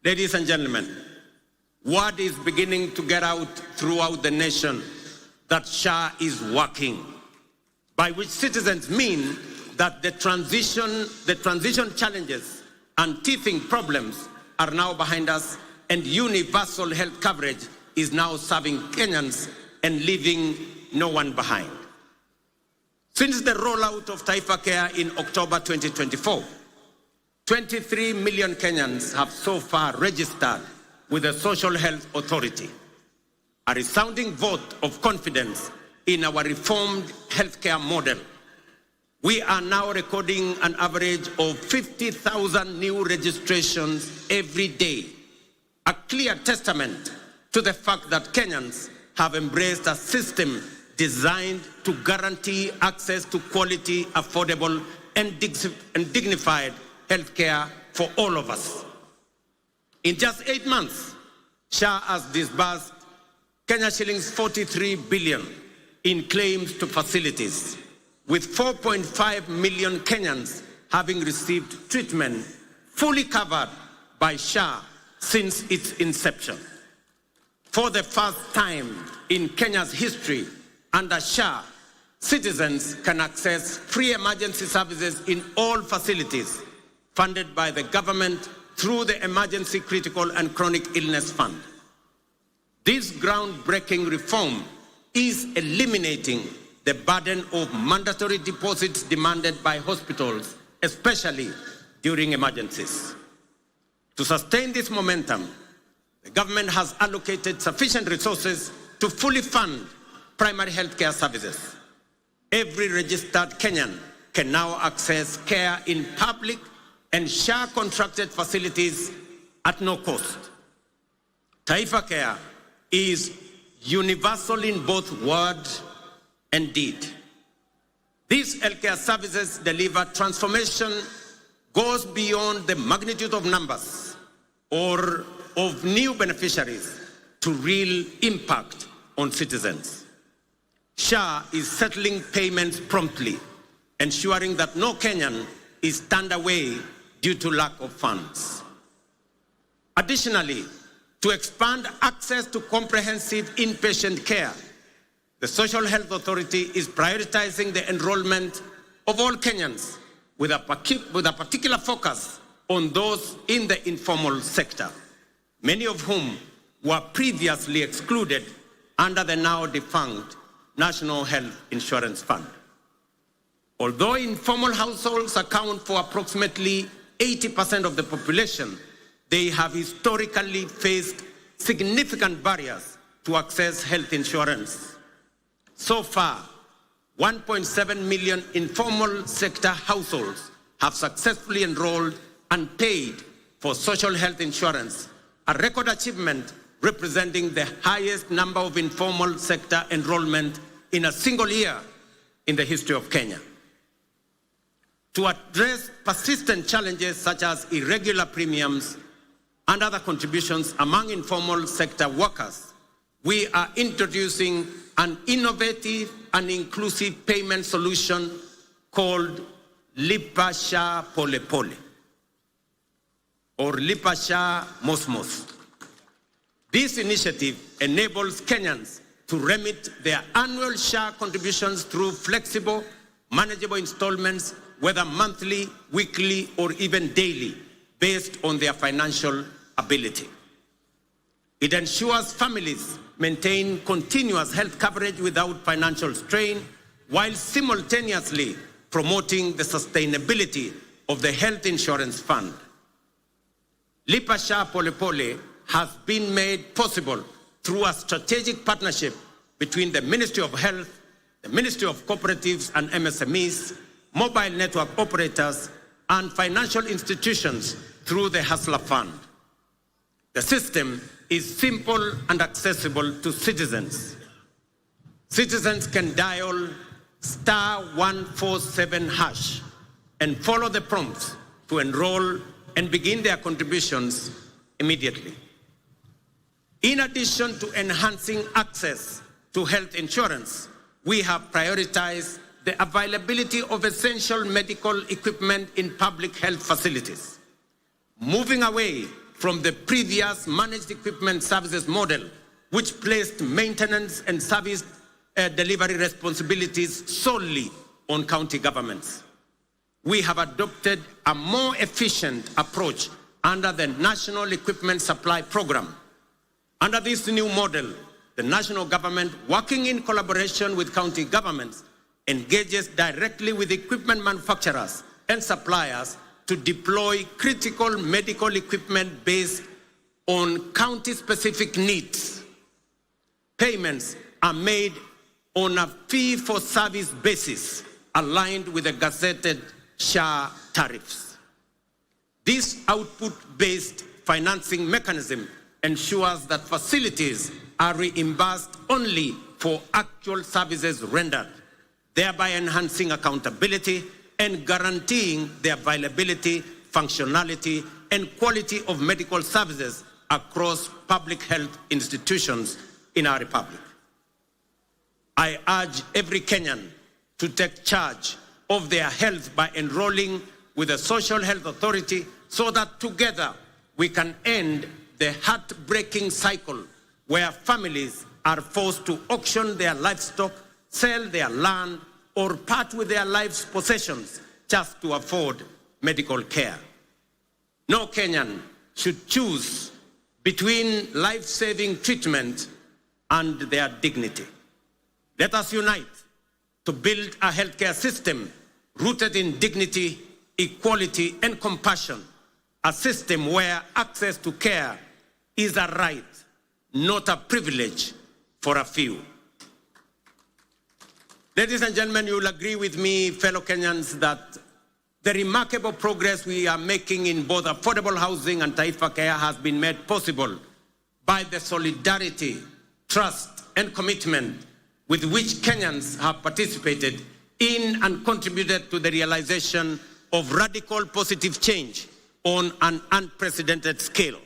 Ladies and gentlemen, word is beginning to get out throughout the nation that S.H.A is working, by which citizens mean that the transition challenges and teething problems are now behind us, and universal health coverage is now serving Kenyans and leaving no one behind. Since the rollout of S.H.A in October 2024, 23 million Kenyans have so far registered with the Social Health Authority, a resounding vote of confidence in our reformed healthcare model. We are now recording an average of 50,000 new registrations every day, a clear testament to the fact that Kenyans have embraced a system designed to guarantee access to quality, affordable, and dignified healthcare for all of us. In just 8 months, S.H.A has disbursed Kenya shillings 43 billion in claims to facilities, with 4.5 million Kenyans having received treatment fully covered by S.H.A since its inception. For the first time in Kenya's history, under S.H.A, citizens can access free emergency services in all facilities funded by the government through the Emergency Critical and Chronic Illness Fund. This groundbreaking reform is eliminating the burden of mandatory deposits demanded by hospitals, especially during emergencies. To sustain this momentum, the government has allocated sufficient resources to fully fund primary healthcare services. Every registered Kenyan can now access care in public and S.H.A contracted facilities at no cost. S.H.A is universal in both word and deed. These healthcare services deliver transformation goes beyond the magnitude of numbers or of new beneficiaries to real impact on citizens. S.H.A is settling payments promptly, ensuring that no Kenyan is turned away due to lack of funds. Additionally, to expand access to comprehensive inpatient care, the Social Health Authority is prioritizing the enrollment of all Kenyans with a particular focus on those in the informal sector, many of whom were previously excluded under the now defunct National Health Insurance Fund. Although informal households account for approximately 80% of the population, they have historically faced significant barriers to access health insurance. So far, 1.7 million informal sector households have successfully enrolled and paid for social health insurance, a record achievement representing the highest number of informal sector enrollment in a single year in the history of Kenya. To address persistent challenges such as irregular premiums and other contributions among informal sector workers, we are introducing an innovative and inclusive payment solution called Lipa S.H.A Pole Pole, or Lipa S.H.A Mos Mos. This initiative enables Kenyans to remit their annual S.H.A contributions through flexible, manageable installments, whether monthly, weekly, or even daily, based on their financial ability. It ensures families maintain continuous health coverage without financial strain, while simultaneously promoting the sustainability of the health insurance fund. Lipa S.H.A Pole Pole has been made possible through a strategic partnership between the Ministry of Health, the Ministry of Cooperatives and MSMEs, mobile network operators, and financial institutions through the S.H.A Fund. The system is simple and accessible to citizens. Citizens can dial *147# and follow the prompts to enroll and begin their contributions immediately. In addition to enhancing access to health insurance, we have prioritized the availability of essential medical equipment in public health facilities, moving away from the previous managed equipment services model, which placed maintenance and service delivery responsibilities solely on county governments. We have adopted a more efficient approach under the National Equipment Supply Program. Under this new model, the national government, working in collaboration with county governments, engages directly with equipment manufacturers and suppliers to deploy critical medical equipment based on county-specific needs. Payments are made on a fee-for-service basis aligned with the gazetted S.H.A tariffs. This output-based financing mechanism ensures that facilities are reimbursed only for actual services rendered, thereby enhancing accountability and guaranteeing the availability, functionality, and quality of medical services across public health institutions in our republic. I urge every Kenyan to take charge of their health by enrolling with the Social Health Authority so that together we can end the heartbreaking cycle where families are forced to auction their livestock, sell their land, or part with their life's possessions just to afford medical care. No Kenyan should choose between life-saving treatment and their dignity. Let us unite to build a healthcare system rooted in dignity, equality, and compassion, a system where access to care is a right, not a privilege for a few. Ladies and gentlemen, you will agree with me, fellow Kenyans, that the remarkable progress we are making in both affordable housing and Taifa Care has been made possible by the solidarity, trust, and commitment with which Kenyans have participated in and contributed to the realization of radical positive change on an unprecedented scale.